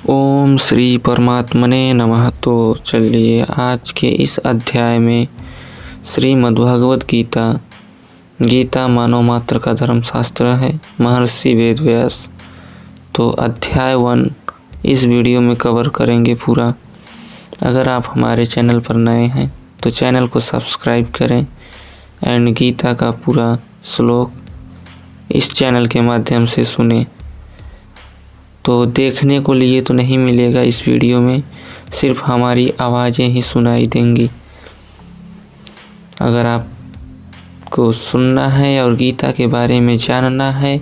ओम श्री परमात्मने नमः। तो चलिए आज के इस अध्याय में श्रीमद् भगवद गीता गीता मानव मात्र का धर्मशास्त्र है, महर्षि वेदव्यास। तो अध्याय 1 इस वीडियो में कवर करेंगे पूरा। अगर आप हमारे चैनल पर नए हैं तो चैनल को सब्सक्राइब करें एंड गीता का पूरा श्लोक इस चैनल के माध्यम से सुने। तो देखने को लिए तो नहीं मिलेगा इस वीडियो में, सिर्फ हमारी आवाज़ें ही सुनाई देंगी। अगर आपको सुनना है और गीता के बारे में जानना है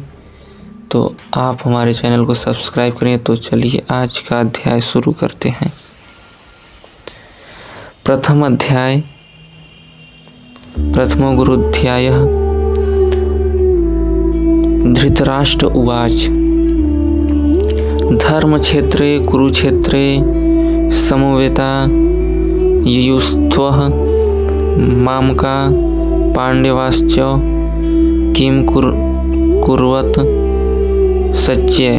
तो आप हमारे चैनल को सब्सक्राइब करें। तो चलिए आज का अध्याय शुरू करते हैं। प्रथम अध्याय प्रथमो गुरुध्यायः। धृतराष्ट्र उवाच धर्मक्षेत्रे कुरुक्षेत्रे समवेता युयुस्त्वः मामका पांडवाश्च किं कुर्वत सच्चय।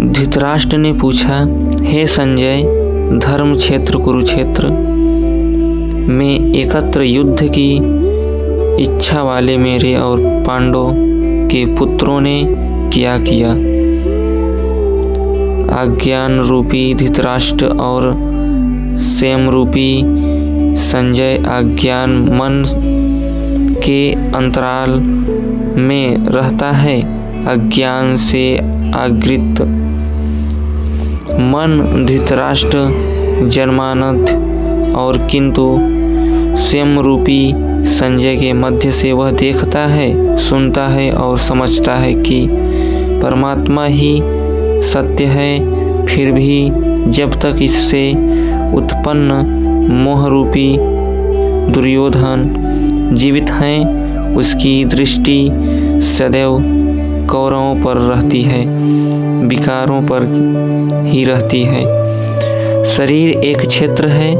धृतराष्ट्र ने पूछा, हे संजय, धर्म क्षेत्र कुरुक्षेत्र में एकत्र युद्ध की इच्छा वाले मेरे और पांडव के पुत्रों ने क्या किया। अज्ञान रूपी धृतराष्ट्र और सेम रूपी संजय अज्ञान मन के अंतराल में रहता है। अज्ञान से आवृत मन धृतराष्ट्र जन्मानंद और किंतु स्वयं रूपी संजय के मध्य से वह देखता है, सुनता है और समझता है कि परमात्मा ही सत्य है। फिर भी जब तक इससे उत्पन्न मोह रूपी दुर्योधन जीवित हैं, उसकी दृष्टि सदैव कौरवों पर रहती है, विकारों पर ही रहती है। शरीर एक क्षेत्र है।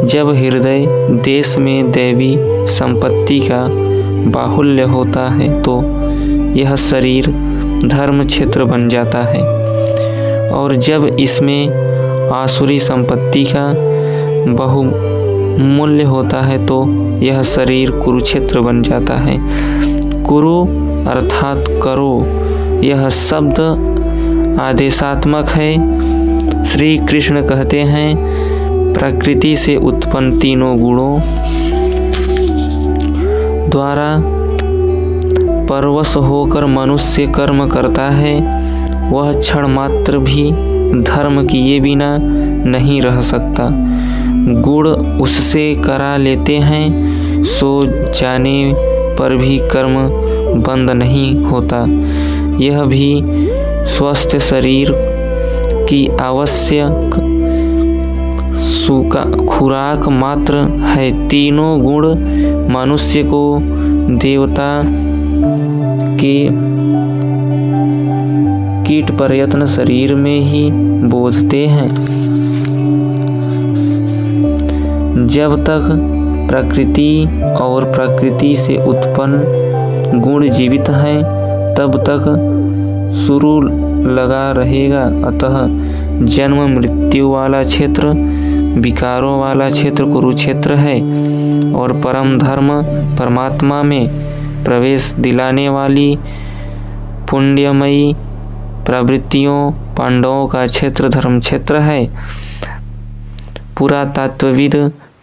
जब हृदय देश में दैवी संपत्ति का बाहुल्य होता है तो यह शरीर धर्म क्षेत्र बन जाता है, और जब इसमें आसुरी संपत्ति का बहुमूल्य होता है तो यह शरीर कुरुक्षेत्र बन जाता है। कुरु अर्थात करो, यह शब्द आदेशात्मक है। श्री कृष्ण कहते हैं, प्रकृति से उत्पन्न तीनों गुणों द्वारा परवश होकर मनुष्य कर्म करता है। वह क्षण मात्र भी धर्म किए बिना नहीं रह सकता। गुण उससे करा लेते हैं, सो जाने पर भी कर्म बंद नहीं होता। यह भी स्वस्थ शरीर की आवश्यक खुराक मात्र है। तीनों गुण मनुष्य को देवता के कीट प्रयत्न शरीर में ही बोधते हैं। जब तक प्रकृति और प्रकृति से उत्पन्न गुण जीवित हैं तब तक शुरू लगा रहेगा। अतः जन्म मृत्यु वाला क्षेत्र, विकारों वाला क्षेत्र कुरुक्षेत्र है, और परम धर्म परमात्मा में प्रवेश दिलाने वाली पुण्यमयी प्रवृत्तियों पांडवों का क्षेत्र धर्म क्षेत्र है। पुरातत्वविद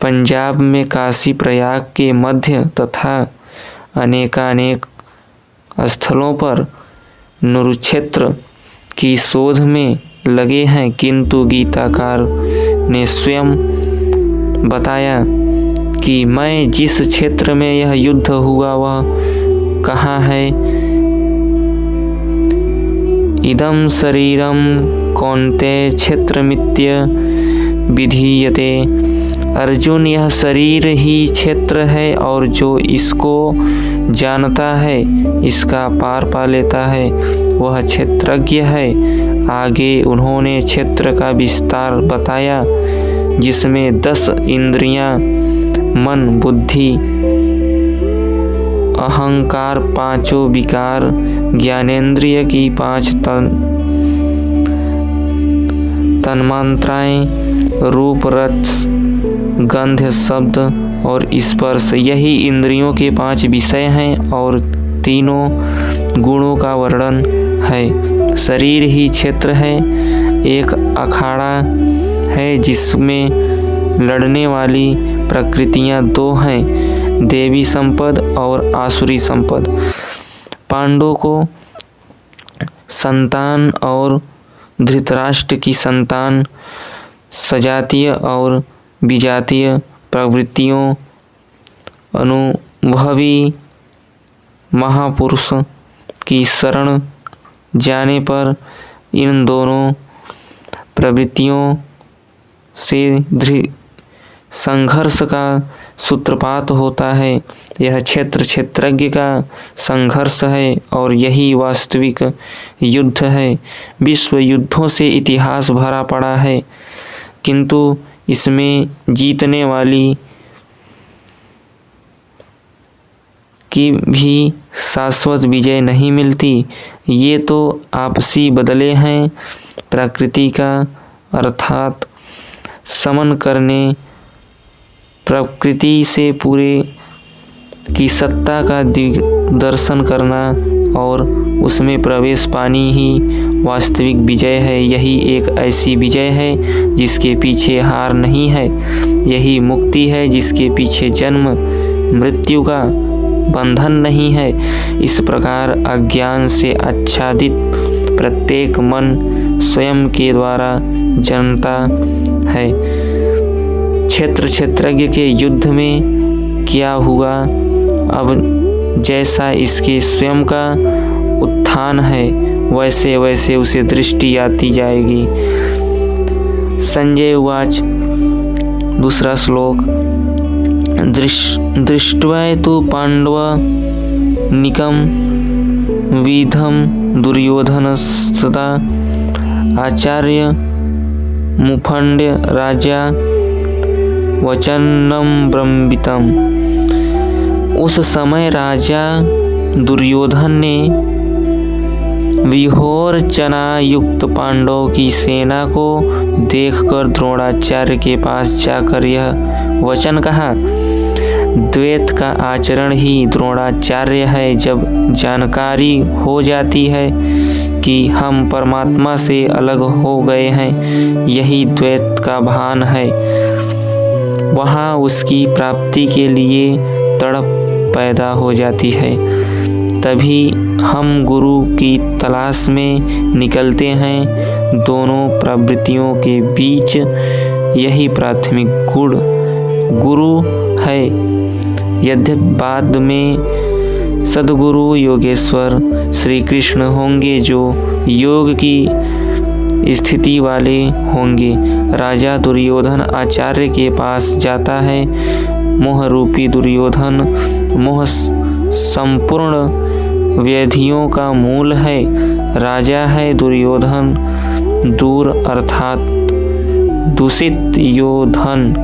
पंजाब में काशी प्रयाग के मध्य तथा अनेकानेक स्थलों पर कुरुक्षेत्र की शोध में लगे हैं, किंतु गीताकार ने स्वयं बताया कि मैं जिस क्षेत्र में यह युद्ध हुआ वह कहाँ है। इदं शरीरं कौन्तेय क्षेत्रमित्य विधीयते। अर्जुन, यह शरीर ही क्षेत्र है और जो इसको जानता है, इसका पार पा लेता है, वह क्षेत्रज्ञ है। आगे उन्होंने क्षेत्र का विस्तार बताया, जिसमें 10 इंद्रियां, मन, बुद्धि, अहंकार, 5 विकार, ज्ञानेंद्रिय की 5 तन्मात्राएं, रूप, रस, गंध, शब्द और स्पर्श, यही इंद्रियों के 5 विषय हैं और तीनों गुणों का वर्णन है। शरीर ही क्षेत्र है, एक अखाड़ा है जिसमें लड़ने वाली प्रकृतियां 2 हैं, देवी संपद और आसुरी संपद। पांडवों को संतान और धृतराष्ट्र की संतान सजातीय और विजातीय प्रवृत्तियों, अनुभवी महापुरुष की शरण जाने पर इन दोनों प्रवृत्तियों से संघर्ष का सूत्रपात होता है। यह क्षेत्रज्ञ का संघर्ष है और यही वास्तविक युद्ध है। विश्व युद्धों से इतिहास भरा पड़ा है, किंतु इसमें जीतने वाली की भी शाश्वत विजय नहीं मिलती। ये तो आपसी बदले हैं। प्रकृति का अर्थात समन करने, प्रकृति से पूरे की सत्ता का दर्शन करना और उसमें प्रवेश पानी ही वास्तविक विजय है। यही एक ऐसी विजय है जिसके पीछे हार नहीं है। यही मुक्ति है जिसके पीछे जन्म मृत्यु का बंधन नहीं है। इस प्रकार अज्ञान से आच्छादित प्रत्येक मन स्वयं के द्वारा जन्मता है। क्षेत्रज्ञ के युद्ध में क्या हुआ, अब जैसा इसके स्वयं का उत्थान है वैसे वैसे उसे दृष्टि आती जाएगी। संजय उवाच, दूसरा श्लोक। दृष्ट्वा तु पांडवानीकं विधं दुर्योधनस्तदा आचार्य मुफंड्य राजा वचनं ब्रह्मितम्। उस समय राजा दुर्योधन ने विहोरचना युक्त पांडवों की सेना को देखकर द्रोणाचार्य के पास जाकर यह वचन कहा। द्वैत का आचरण ही द्रोणाचार्य है। जब जानकारी हो जाती है कि हम परमात्मा से अलग हो गए हैं, यही द्वैत का भान है, वहाँ उसकी प्राप्ति के लिए तड़प पैदा हो जाती है। तभी हम गुरु की तलाश में निकलते हैं। दोनों प्रवृत्तियों के बीच यही प्राथमिक गुण गुरु है। यद्यपि बाद में सद्गुरु योगेश्वर श्री कृष्ण होंगे जो योग की स्थिति वाले होंगे। राजा दुर्योधन आचार्य के पास जाता है। मोह रूपी दुर्योधन मोह संपूर्ण व्याधियों का मूल है। राजा है दुर्योधन दूर अर्थात दूषित योधन,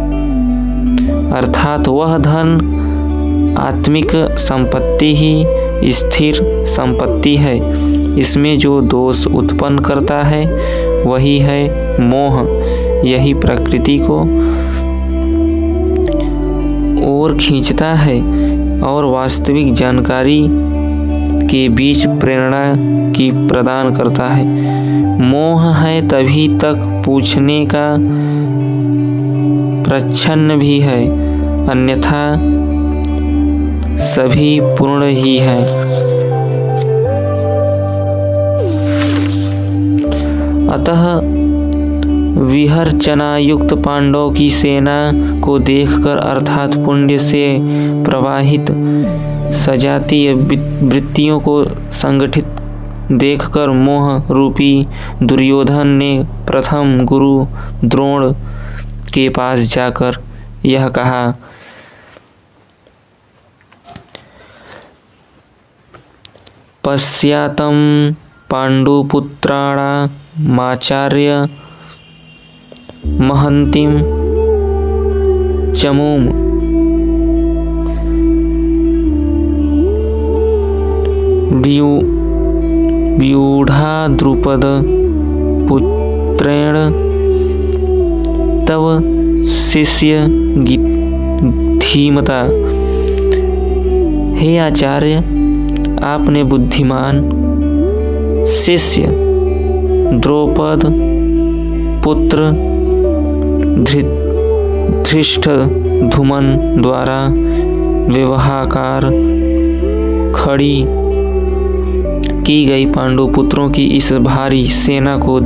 अर्थात वह धन आत्मिक संपत्ति ही स्थिर संपत्ति है। इसमें जो दोष उत्पन्न करता है वही है मोह। यही प्रकृति को ओर खींचता है और वास्तविक जानकारी के बीच प्रेरणा की प्रदान करता है। मोह है तभी तक पूछने का प्रच्छन्न भी है, अन्यथा सभी पूर्ण ही है। अतः विहर्चना युक्त पांडवों की सेना को देखकर अर्थात पुण्य से प्रवाहित सजातीय वृत्तियों को संगठित देखकर मोह रूपी दुर्योधन ने प्रथम गुरु द्रोण के पास जाकर यह कहा। पश्यातं पांडुपुत्राणामाचार्य महन्तीं चमूं व्यूढ़ा द्रुपद पुत्रेण तव शिष्य धीमता। हे आचार्य, आपने बुद्धिमान शिष्य द्रौपद पुत्र धृष्टद्युम्न द्वारा विवाहकार खड़ी की गई पांडु पुत्रों की इस भारी सेना को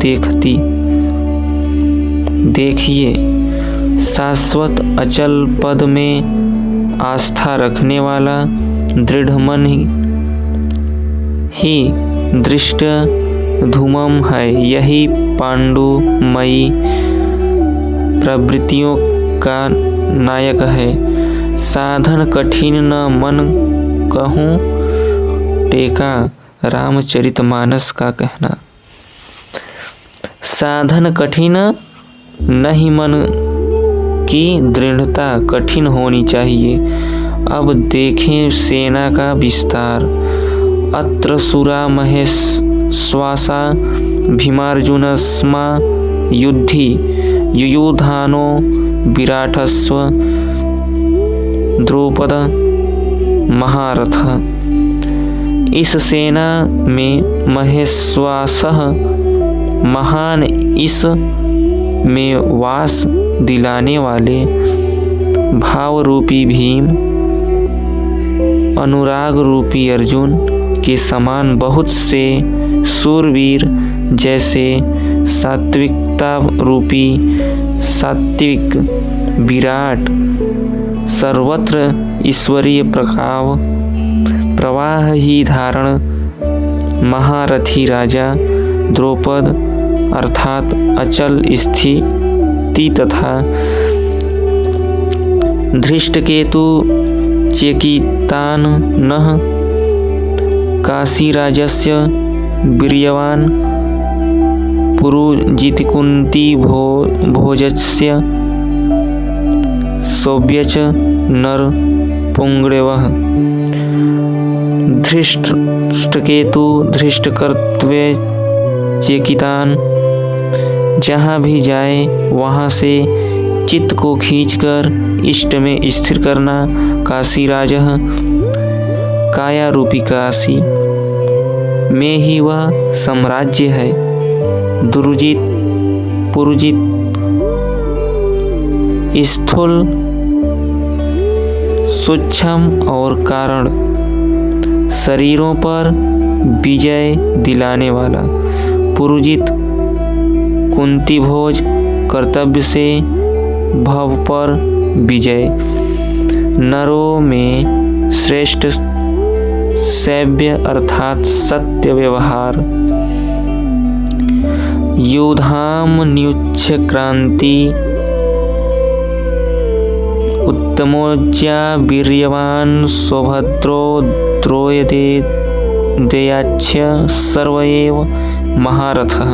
देखिए, शाश्वत अचल पद में आस्था रखने वाला दृढ़ मन ही धृष्टद्युम्न है। यही पांडुमयी प्रवृत्तियों का नायक है। साधन कठिन न मन कहूँ टेका, रामचरितमानस का कहना। साधन कठिन नहीं, मन की दृढ़ता कठिन होनी चाहिए। अब देखें सेना का विस्तार। अत्र सुरा महेश्वासा भीमार्जुनस्मा युद्धि युयुधानो विराटस्व द्रौपद महारथ। इस सेना में महेश्वासः महान, इस में वास दिलाने वाले भाव रूपी भीम, अनुराग रूपी अर्जुन के समान बहुत से शूरवीर, जैसे सात्विकता रूपी सात्विक विराट, सर्वत्र ईश्वरीय प्रवाह ही धारण महारथी राजा द्रौपद अर्थात अचल स्थिति तथा धृष्टकेतु चेकितानः काशीराजस्य वीर्यवान् पुरुजितकुन्ती भोजस्य सौव्यच नरपुंगवः। धृष्टकेतु धृष्टकर्तव्य चेकितान, जहाँ भी जाए वहाँ से चित्त को खींचकर इष्ट में स्थिर करना। काशीराज, काया रूपी काशी में ही वह साम्राज्य है। दुर्जित पुरुजित स्थूल सूक्ष्म और कारण शरीरों पर विजय दिलाने वाला। पुरुजित कुंती भोज कर्तव्य से भव पर विजय। नरों में श्रेष्ठ सभ्य अर्थात सत्य व्यवहार। योधाम न्युच्छ क्रांति उत्तमोज्या वीर्यवान सौभद्रो द्रोयदे देयाच्छ सर्वएव महारथः।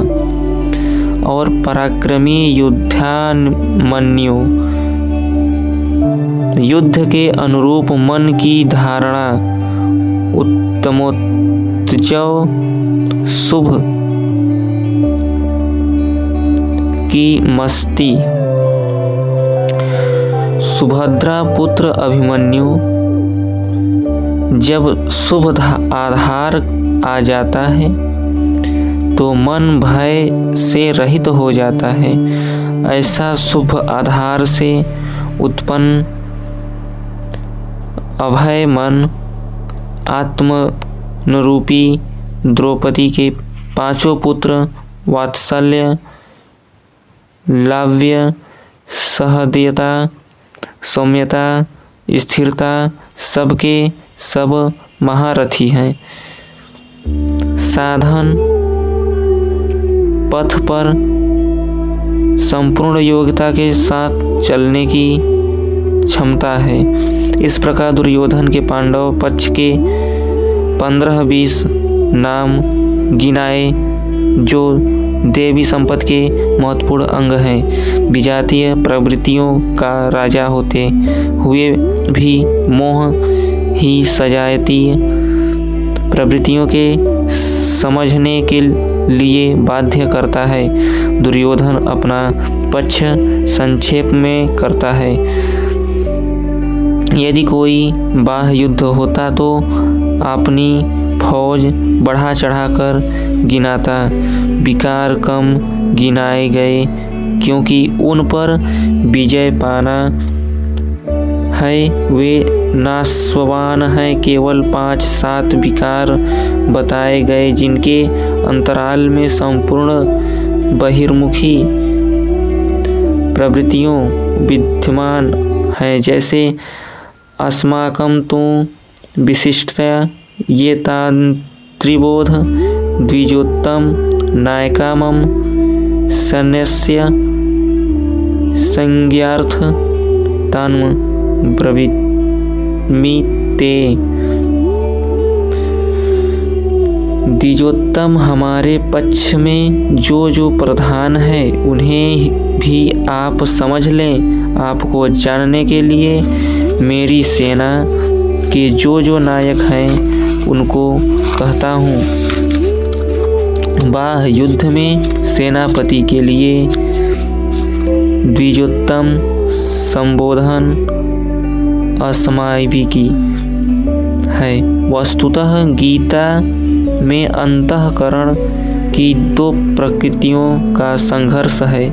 और पराक्रमी युद्धामन्यु, युद्ध के अनुरूप मन की धारणा, उत्तमोत्तम शुभ की मस्ती। सुभद्रा पुत्र अभिमन्यु, जब शुभ आधार आ जाता है तो मन भय से रहित हो जाता है। ऐसा शुभ आधार से उत्पन्न अभय मन आत्मनुरूपी द्रौपदी के पांचों पुत्र वात्सल्य, लाव्य, सहृदयता, सौम्यता, स्थिरता सबके सब महारथी हैं। साधन पथ पर संपूर्ण योग्यता के साथ चलने की क्षमता है। इस प्रकार दुर्योधन के पांडव पक्ष के 15-20 नाम गिनाए जो देवी संपत्ति के महत्वपूर्ण अंग हैं। विजातीय प्रवृत्तियों का राजा होते हुए भी मोह ही सजातीय प्रवृत्तियों के समझने के लिए बाध्य करता है। दुर्योधन अपना पक्ष संक्षेप में करता है। यदि कोई बाह्य युद्ध होता तो अपनी फौज बढ़ा चढ़ाकर गिनाता, विकार कम गिनाए गए, क्योंकि उन पर विजय पाना है, वे नासवान हैं। केवल 5-7 विकार बताए गए, जिनके अंतराल में संपूर्ण बहिर्मुखी प्रवृत्तियों विद्यमान हैं। जैसे अस्माकं तु विशिष्टतया ये त्रिबोध द्विजोत्तम नायकामं सन्यस्य संज्ञार्थ तन्म ब्रवीमि ते। द्विजोत्तम हमारे पक्ष में जो प्रधान है उन्हें भी आप समझ लें। आपको जानने के लिए मेरी सेना के जो नायक हैं उनको कहता हूँ। बाह्य युद्ध में सेनापति के लिए द्विजोत्तम संबोधन अस्माविकी है। वस्तुतः गीता में अंतःकरण की 2 प्रकृतियों का संघर्ष है,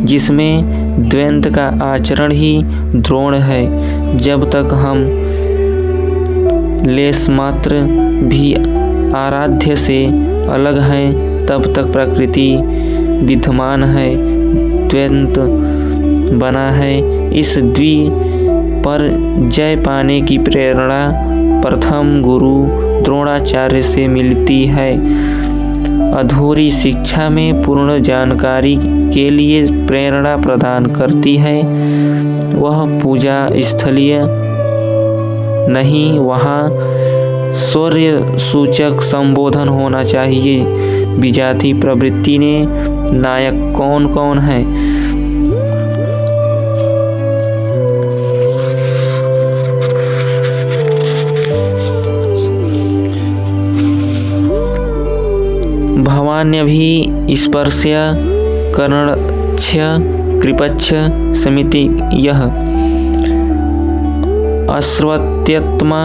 जिसमें द्वैत का आचरण ही द्रोण है। जब तक हम लेश मात्र भी आराध्य से अलग हैं, तब तक प्रकृति विद्यमान है, द्वैत बना है। इस पर जय पाने की प्रेरणा प्रथम गुरु द्रोणाचार्य से मिलती है। अधूरी शिक्षा में पूर्ण जानकारी के लिए प्रेरणा प्रदान करती है। वह पूजा स्थलीय नहीं, वहाँ शौर्य सूचक संबोधन होना चाहिए। विजाति प्रवृत्ति ने नायक कौन कौन है? भवान्यभि स्पर्श्य कर्णच्छ कृपच्छ समिति यः अश्वत्थमा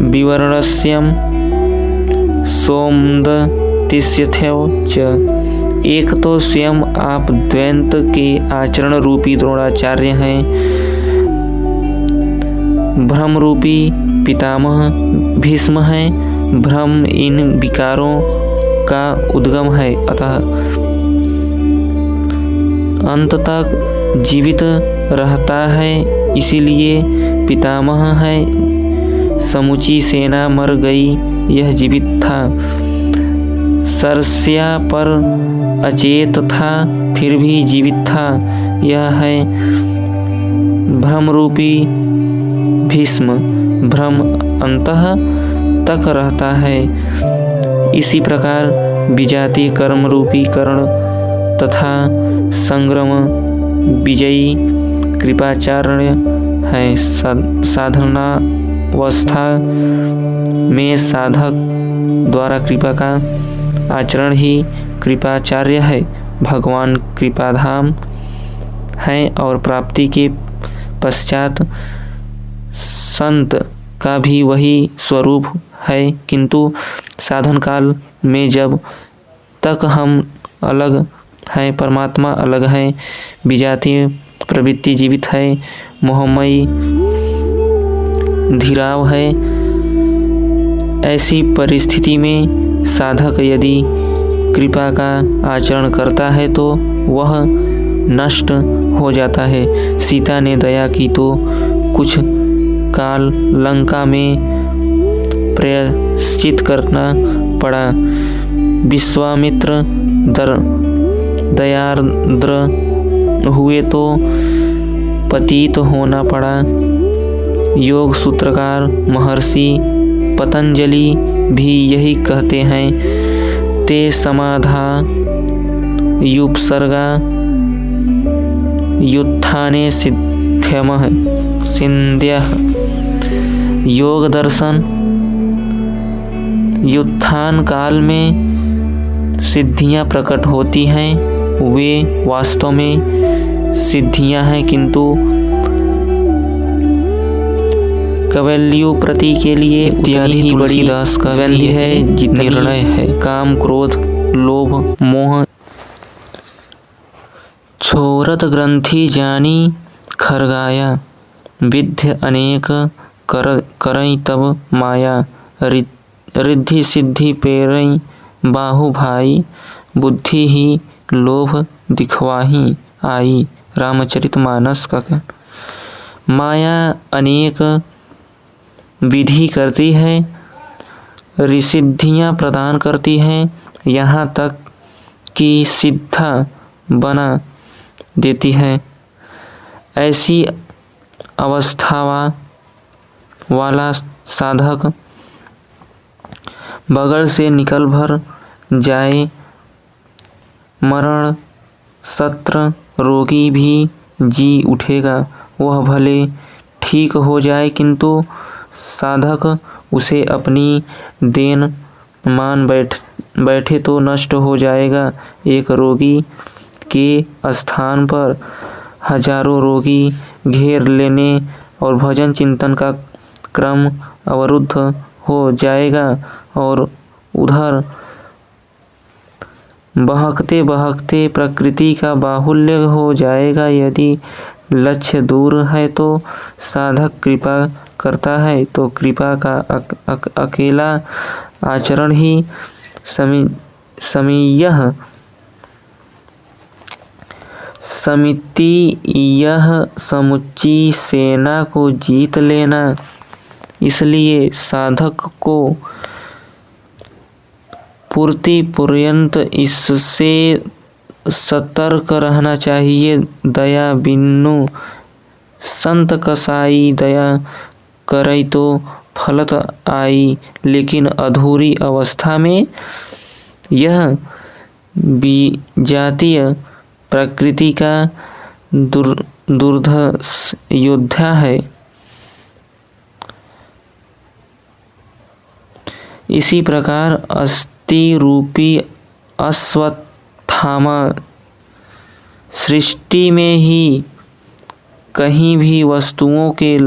विवर्णस्यं सोमदतिस्यथैव च। एक तो स्वयं आप द्वैत के आचरण रूपी द्रोणाचार्य हैं, भ्रम रूपी पितामह भीष्म हैं। भ्रम इन विकारों का उद्गम है, अतः अंत तक जीवित रहता है, इसीलिए पितामह है। समूची सेना मर गई, यह जीवित था। सरस्या पर अचेत था, फिर भी जीवित था, यह है भ्रम रूपी भीष्म। भ्रम अंतः तक रहता है। इसी प्रकार विजाति कर्म रूपी कर्ण तथा संग्राम विजयी कृपाचार्य है। साधनावस्था में साधक द्वारा कृपा का आचरण ही कृपाचार्य है। भगवान कृपाधाम है और प्राप्ति के पश्चात संत का भी वही स्वरूप है, किंतु साधन काल में जब तक हम अलग हैं, परमात्मा अलग है, विजाति प्रवृत्ति जीवित है, मोहमयी धीराव है। ऐसी परिस्थिति में साधक यदि कृपा का आचरण करता है तो वह नष्ट हो जाता है। सीता ने दया की तो कुछ काल लंका में प्रायश्चित करना पड़ा। विश्वामित्र दयार्द्र हुए तो पतित होना पड़ा। योग सूत्रकार महर्षि पतंजलि भी यही कहते हैं। ते समाधा युपसर्गा युत्थाने सिद्ध्यमः सिंध्यः। योग दर्शन युत्थान काल में सिद्धियां प्रकट होती हैं वे वास्तव में सिद्धियां हैं, किंतु कवल्यु प्रति के लिए इत्यादि ही बड़ी दास का वल्य है जितनी निर्णय है। काम, क्रोध, लोभ, मोह छोरत ग्रंथि जानी खरगाया, विद्य अनेक करई तब माया, रिद्धि सिद्धि पेरई बाहु भाई, बुद्धि ही लोभ दिखवाही आई। रामचरितमानस का माया अनेक विधि करती है, रिसिद्धियाँ प्रदान करती हैं, यहाँ तक कि सिद्धा बना देती है। ऐसी अवस्था वाला साधक बगल से निकल भर जाए, मरण सत्र रोगी भी जी उठेगा, वह भले ठीक हो जाए, किंतु साधक उसे अपनी देन मान बैठे तो नष्ट हो जाएगा। एक रोगी के स्थान पर हजारों रोगी घेर लेने और भजन चिंतन का क्रम अवरुद्ध हो जाएगा, और उधर बहकते बहकते प्रकृति का बाहुल्य हो जाएगा। यदि लक्ष्य दूर है तो साधक कृपा करता है, तो कृपा का अकेला आचरण ही समिति यह समुच्ची सेना को जीत लेना। इसलिए साधक को पूर्ति पर्यंत इससे सतर्क रहना चाहिए। दया बिनु संत कसाई, दया करई तो फलत आई। लेकिन अधूरी अवस्था में यह विजातीय प्रकृति का दुर्धर्ष योद्धा है। इसी प्रकार अस्थि रूपी अश्वत्थामा सृष्टि में ही कहीं भी वस्तुओं के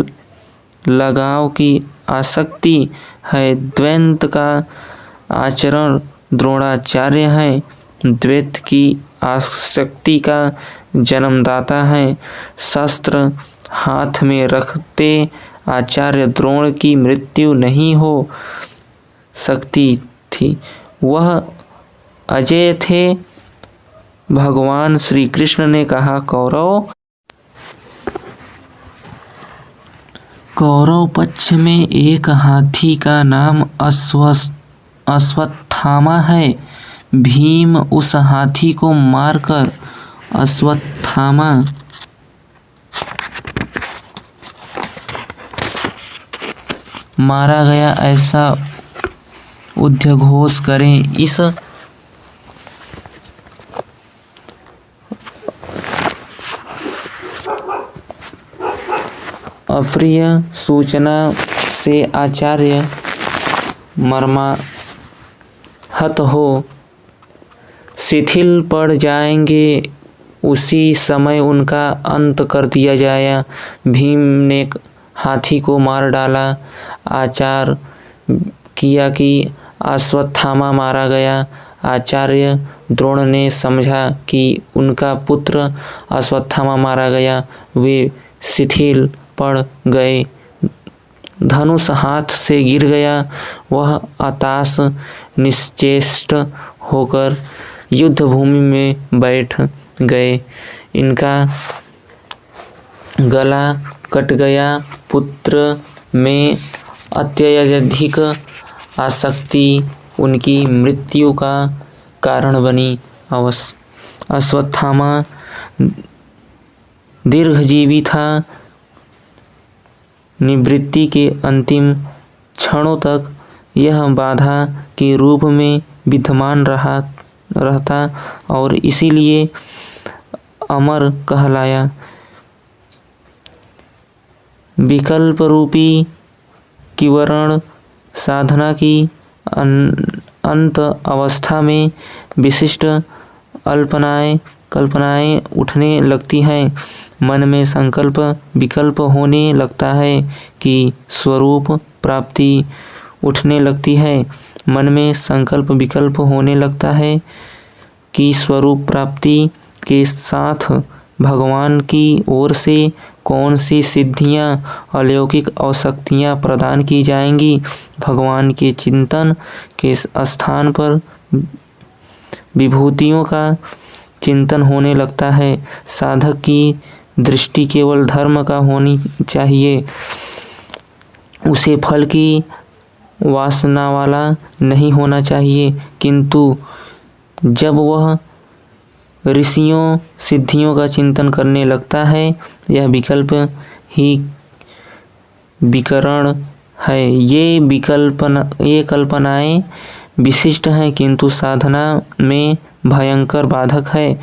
लगाव की आसक्ति है। द्वैत का आचरण द्रोणाचार्य है, द्वैत की आसक्ति का जन्मदाता है। शस्त्र हाथ में रखते आचार्य द्रोण की मृत्यु नहीं हो सकती थी, वह अजय थे। भगवान श्री कृष्ण ने कहा, कौरव पक्ष में एक हाथी का नाम अश्वत्थामा है। भीम उस हाथी को मारकर अश्वत्थामा मारा गया ऐसा उद्घोष करें। इस अप्रिय सूचना से आचार्य मर्माहत हो शिथिल पड़ जाएंगे। उसी समय उनका अंत कर दिया जाए। भीम ने हाथी को मार डाला, आचार किया कि अश्वत्थामा मारा गया। आचार्य द्रोण ने समझा कि उनका पुत्र अश्वत्थामा मारा गया। वे शिथिल पड़ गए, धनुष हाथ से गिर गया। वह हताश निश्चेष्ट होकर युद्ध भूमि में बैठ गए। इनका गला कट गया। पुत्र में अत्यधिक आसक्ति उनकी मृत्यु का कारण बनी। अश्वत्थामा दीर्घजीवी था। निवृत्ति के अंतिम क्षणों तक यह बाधा के रूप में विद्यमान रहता और इसीलिए अमर कहलाया। विकल्प रूपी किवरण साधना की अंत अवस्था में विशिष्ट कल्पनाएं उठने लगती हैं। मन में संकल्प विकल्प होने लगता है कि स्वरूप प्राप्ति उठने लगती है। मन में संकल्प विकल्प होने लगता है कि स्वरूप प्राप्ति के साथ भगवान की ओर से कौन सी सिद्धियां, अलौकिक शक्तियां प्रदान की जाएंगी। भगवान के चिंतन के स्थान पर विभूतियों का चिंतन होने लगता है। साधक की दृष्टि केवल धर्म का होनी चाहिए, उसे फल की वासना वाला नहीं होना चाहिए। किंतु जब वह ऋषियों सिद्धियों का चिंतन करने लगता है, यह विकल्प ही विकरण है। ये कल्पनाएं विशिष्ट हैं किंतु साधना में भयंकर बाधक है।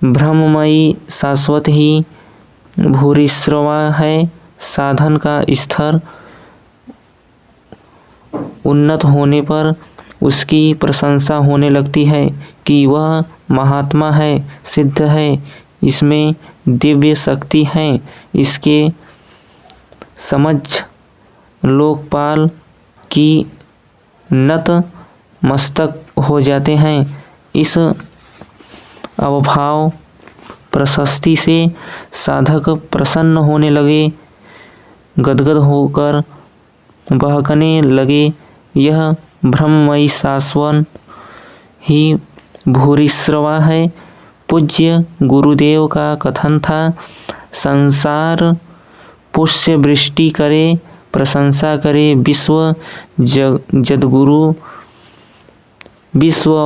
ब्रह्ममयी शाश्वत ही भूरिश्रवा है। साधन का स्तर उन्नत होने पर उसकी प्रशंसा होने लगती है कि वह महात्मा है, सिद्ध है, इसमें दिव्य शक्ति है। इसके समझ लोकपाल की नत मस्तक हो जाते हैं। इस अवभाव प्रशस्ति से साधक प्रसन्न होने लगे, गदगद होकर बहकने लगे। यह ब्रह्ममयी शाश्वत ही भूरिश्रवा है। पूज्य गुरुदेव का कथन था, संसार पुष्य वृष्टि करे, प्रशंसा करे, विश्व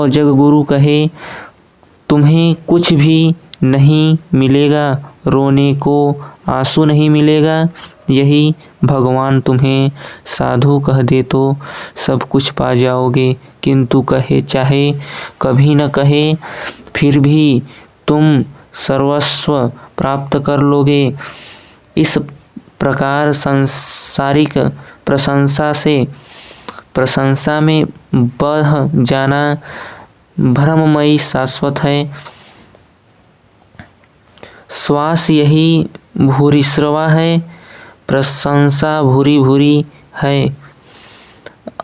जगगुरु कहे, तुम्हें कुछ भी नहीं मिलेगा, रोने को आंसू नहीं मिलेगा। यही भगवान तुम्हें साधु कह दे तो सब कुछ पा जाओगे, किंतु कहे चाहे कभी न कहे फिर भी तुम सर्वस्व प्राप्त कर लोगे। इस प्रकार सांसारिक प्रशंसा में बह जाना ब्रह्ममयी शाश्वत है। श्वास यही भूरिश्रवा है, प्रशंसा भूरी भूरी है,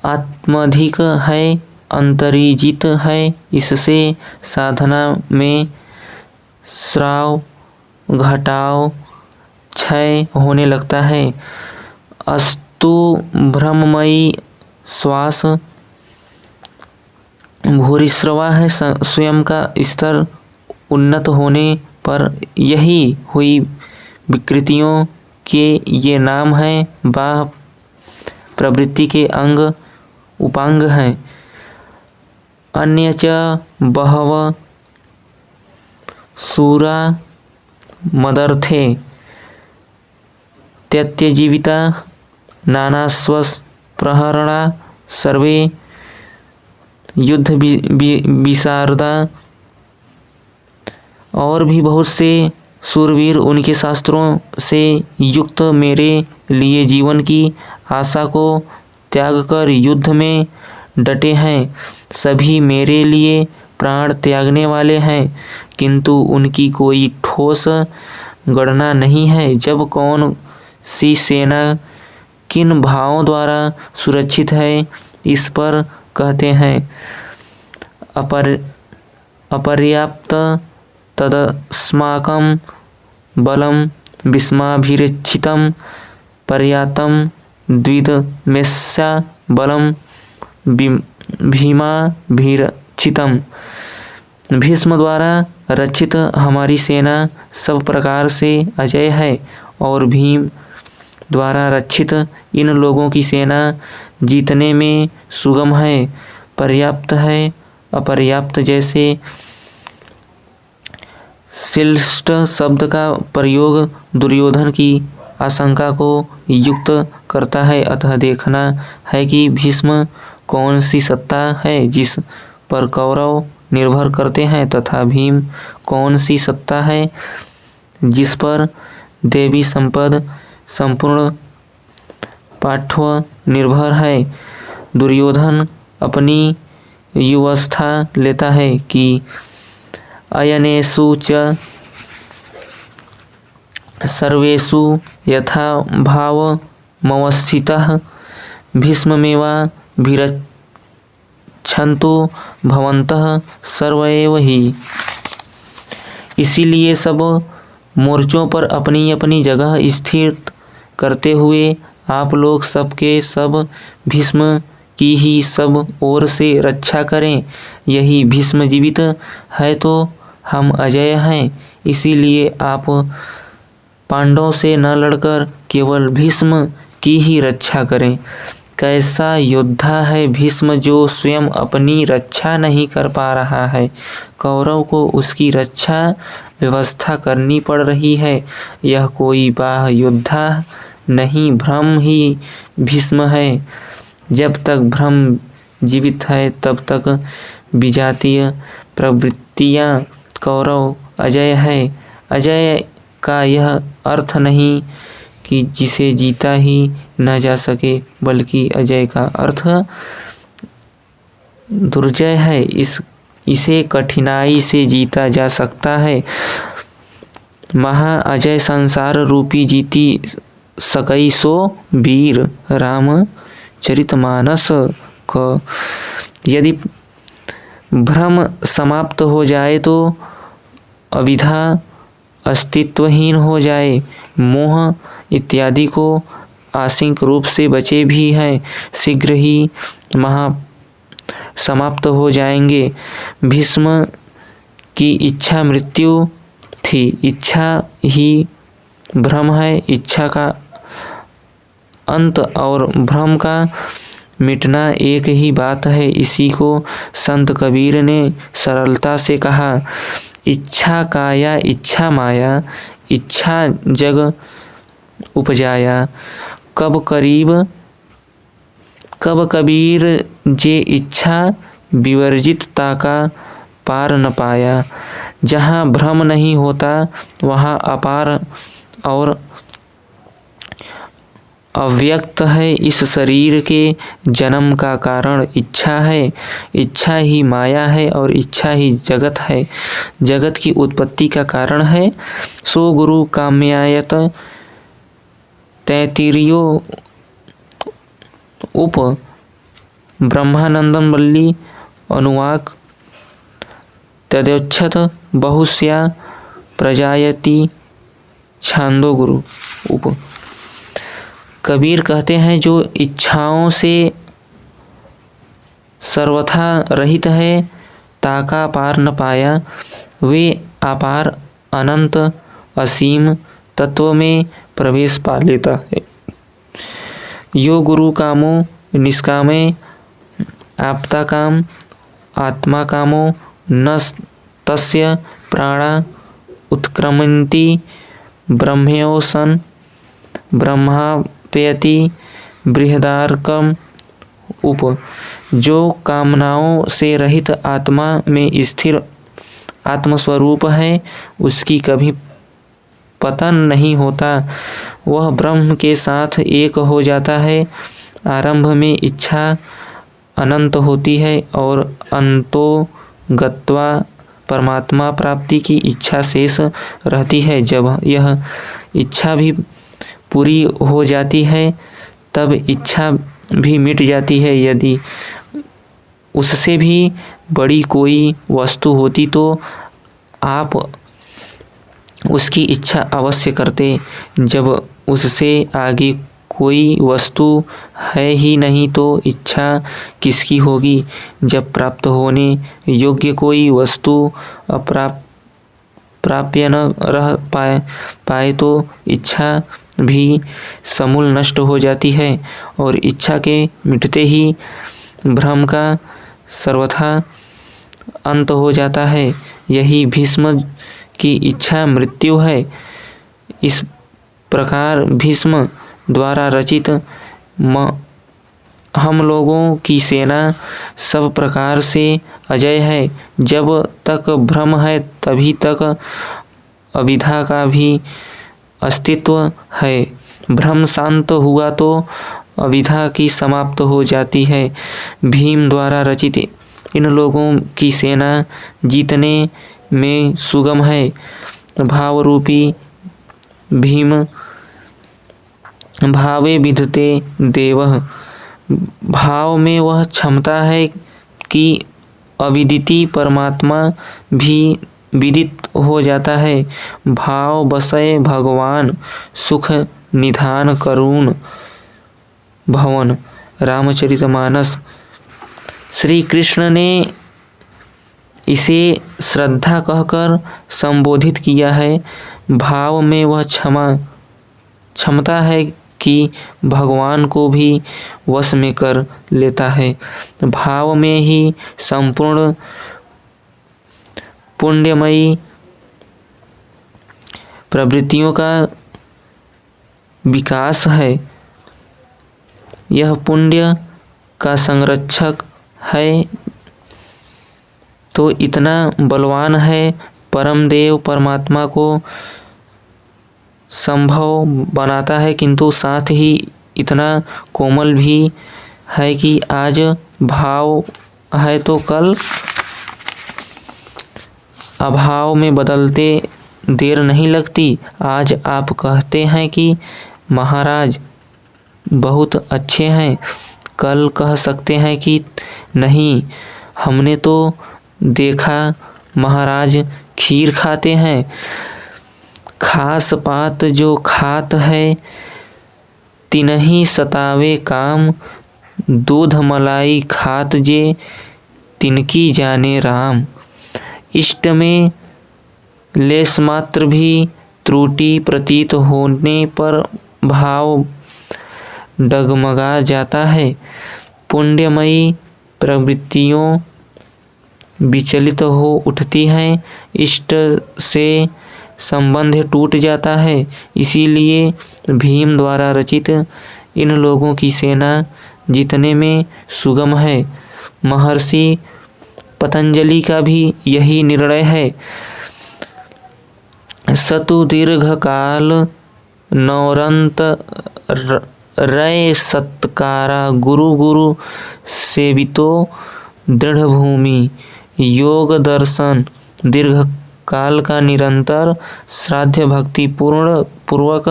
आत्मधिक है, अंतरीजित है। इससे साधना में स्राव घटाव क्षय होने लगता है। अस्तु ब्रह्ममयी श्वास भूरिश्रवा है। स्वयं का स्तर उन्नत होने पर यही हुई विकृतियों के ये नाम हैं। बाह प्रवृत्ति के अंग उपांग हैं। अन्य च बहव सूरा मदर्थे त्यक्तजीविता नानास्वप्रहरणा सर्वे युद्ध विशारदा। और भी बहुत से शूरवीर उनके शास्त्रों से युक्त मेरे लिए जीवन की आशा को त्याग कर युद्ध में डटे हैं। सभी मेरे लिए प्राण त्यागने वाले हैं, किंतु उनकी कोई ठोस गणना नहीं है। जब कौन सी सेना किन भावों द्वारा सुरक्षित है, इस पर कहते हैं अपर्याप्त तदस्माकं बलं भीष्माभिरक्षितं पर्याप्तं द्विदमेस्या बलं भीमाभिरक्षितं। भीष्म द्वारा रक्षित हमारी सेना सब प्रकार से अजय है और भीम द्वारा रक्षित इन लोगों की सेना जीतने में सुगम है। पर्याप्त है, अपर्याप्त जैसे श्लिष्ट शब्द का प्रयोग दुर्योधन की आशंका को युक्त करता है। अतः देखना है कि भीष्म कौन सी सत्ता है जिस पर कौरव निर्भर करते हैं, तथा भीम कौन सी सत्ता है जिस पर देवी संपद संपूर्ण पाठ्व निर्भर है। दुर्योधन अपनी युवस्था लेता है कि अयनेषु च सर्वेषु यथा भावमवस्थितः भीष्ममेवाभिरक्षन्तु भवन्तः सर्व एव ही। इसीलिए सब मोर्चों पर अपनी अपनी जगह स्थिर करते हुए आप लोग सबके सब भीष्म की ही सब ओर से रक्षा करें। यही भीष्म जीवित है तो हम अजय हैं। इसीलिए आप पांडवों से न लड़कर केवल भीष्म की ही रक्षा करें। कैसा योद्धा है भीष्म जो स्वयं अपनी रक्षा नहीं कर पा रहा है, कौरव को उसकी रक्षा व्यवस्था करनी पड़ रही है। यह कोई बाह्य योद्धा नहीं, भ्रम ही भीष्म है। जब तक भ्रम जीवित है तब तक विजातीय प्रवृत्तियां कौरव अजय है। अजय का यह अर्थ नहीं कि जिसे जीता ही न जा सके, बल्कि अजय का अर्थ दुर्जय है। इसे कठिनाई से जीता जा सकता है। महाअजय संसार रूपी जीती सकई सो वीर, रामचरितमानस क। यदि भ्रम समाप्त हो जाए तो अविद्या अस्तित्वहीन हो जाए। मोह इत्यादि को आंशिक रूप से बचे भी हैं, शीघ्र ही समाप्त हो जाएंगे। भीष्म की इच्छा मृत्यु थी, इच्छा ही भ्रम है। इच्छा का अंत और भ्रम का मिटना एक ही बात है। इसी को संत कबीर ने सरलता से कहा, इच्छा काया इच्छा माया, इच्छा जग उपजाया। कब कबीर जे इच्छा विवर्जित ताका पार न पाया। जहाँ भ्रम नहीं होता वहाँ अपार और अव्यक्त है। इस शरीर के जन्म का कारण इच्छा है। इच्छा ही माया है और इच्छा ही जगत है, जगत की उत्पत्ति का कारण है। सो गुरु काम्यायत तैत्तिरीयो उप ब्रह्मानंदम वल्ली अनुवाक तद्योच्छत बहुस्या प्रजायति छांदो गुरु उप। कबीर कहते हैं, जो इच्छाओं से सर्वथा रहित है, ताका पार न पाया, वे अपार अनंत असीम तत्व में प्रवेश पा लेता है। यो गुरु कामो निष्कामे आपता काम, आत्मा कामो न तस्य प्राणा उत्क्रमन्ति, ब्रह्मयोसन ब्रह्माप्यति बृहदारकम उप। जो कामनाओं से रहित आत्मा में स्थिर आत्मस्वरूप है, उसकी कभी पतन नहीं होता। वह ब्रह्म के साथ एक हो जाता है। आरंभ में इच्छा अनंत होती है और अंतो गत्वा परमात्मा प्राप्ति की इच्छा शेष रहती है। जब यह इच्छा भी पूरी हो जाती है तब इच्छा भी मिट जाती है। यदि उससे भी बड़ी कोई वस्तु होती तो आप उसकी इच्छा अवश्य करते। जब उससे आगे कोई वस्तु है ही नहीं तो इच्छा किसकी होगी। जब प्राप्त होने योग्य कोई वस्तु प्राप्य न रह पाए तो इच्छा भी समूल नष्ट हो जाती है और इच्छा के मिटते ही भ्रम का सर्वथा अंत हो जाता है। यही भीष्म की इच्छा मृत्यु है। इस प्रकार भीष्म द्वारा रचित हम लोगों की सेना सब प्रकार से अजय है। जब तक भ्रम है तभी तक अविद्या का भी अस्तित्व है। भ्रम शांत हुआ तो अविद्या की समाप्त हो जाती है। भीम द्वारा रचित इन लोगों की सेना जीतने में सुगम है। भाव रूपी भीम भावे विधते देवः। भाव में वह क्षमता है कि अविदिति परमात्मा भी विदित हो जाता है। भाव बसय भगवान सुख निधान करुण भवन। रामचरितमानस। श्री कृष्ण ने इसे श्रद्धा कहकर संबोधित किया है। भाव में वह क्षमता है कि भगवान को भी वश में कर लेता है। भाव में ही संपूर्ण पुण्यमयी प्रवृत्तियों का विकास है। यह पुण्य का संरक्षक है तो इतना बलवान है, परम देव परमात्मा को संभव बनाता है, किंतु साथ ही इतना कोमल भी है कि आज भाव है तो कल अभाव में बदलते देर नहीं लगती। आज आप कहते हैं कि महाराज बहुत अच्छे हैं, कल कह सकते हैं कि नहीं, हमने तो देखा महाराज खीर खाते हैं। खास पात जो खात है तिनहि सतावे काम। दूध मलाई खात जे तिनकी जाने राम। इष्ट में लेस मात्र भी त्रुटि प्रतीत होने पर भाव डगमगा जाता है। पुण्यमयी प्रवृत्तियों विचलित हो उठती हैं, इष्ट से संबंध टूट जाता है। इसीलिए भीम द्वारा रचित इन लोगों की सेना जीतने में सुगम है। महर्षि पतंजलि का भी यही निर्णय है। सतु दीर्घ काल नौरंत रय सत्कारा। गुरु गुरु सेवितो दृढ़ भूमि। योग दर्शन दीर्घ काल का निरंतर श्राद्ध भक्ति पूर्वक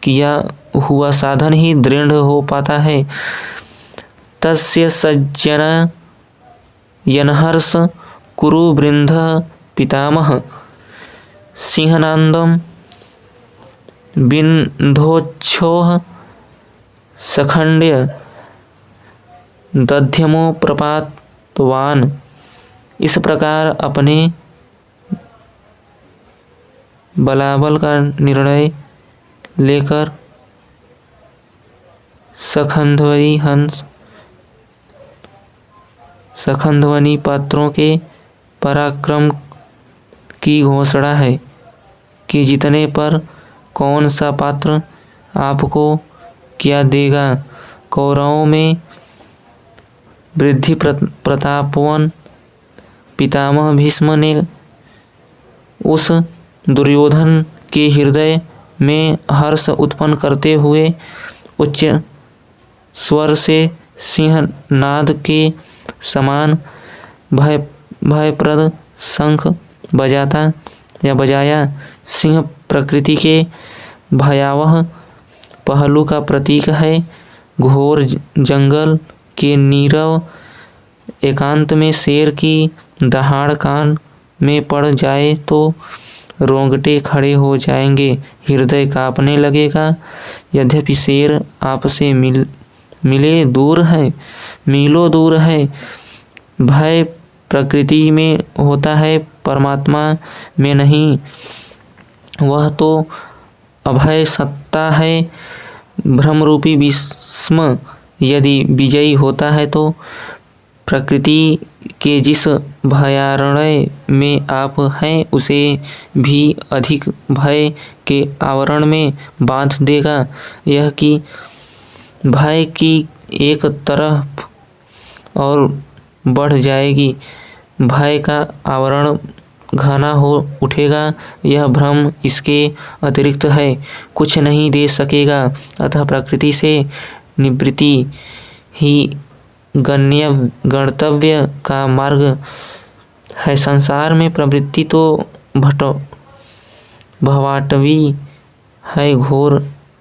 किया हुआ साधन ही दृढ़ हो पाता है। तस्य सज्जना यनहर्ष कुरु वृंद पितामह। सिंहनादम बिंधोच्छोह सखंड्य दध्यमो प्रपातवान। इस प्रकार अपने बलाबल का निर्णय लेकर सखंध्वनि पात्रों के पराक्रम की घोषणा है कि जीतने पर कौन सा पात्र आपको क्या देगा। कौरवों में वृद्धि प्रतापवन पितामह भीष्म ने उस दुर्योधन के हृदय में हर्ष उत्पन्न करते हुए उच्च स्वर से सिंहनाद के समान भयप्रद शंख बजाया। सिंह प्रकृति के भयावह पहलू का प्रतीक है। घोर जंगल के नीरव एकांत में शेर की दहाड़ कान में पड़ जाए तो रोंगटे खड़े हो जाएंगे, हृदय कांपने लगेगा। यद्यपि शेर आपसे मीलों दूर है। भय प्रकृति में होता है, परमात्मा में नहीं। वह तो अभय सत्ता है। भ्रमरूपी भीष्म यदि विजयी होता है तो प्रकृति के जिस भयारण्य में आप हैं उसे भी अधिक भय के आवरण में बांध देगा। यह कि भय की एक तरफ और बढ़ जाएगी, भय का आवरण घना हो उठेगा। यह भ्रम इसके अतिरिक्त है, कुछ नहीं दे सकेगा। अतः प्रकृति से निवृत्ति ही गणतव्य का मार्ग है। संसार में प्रवृत्ति तो भवाटवी है, घोर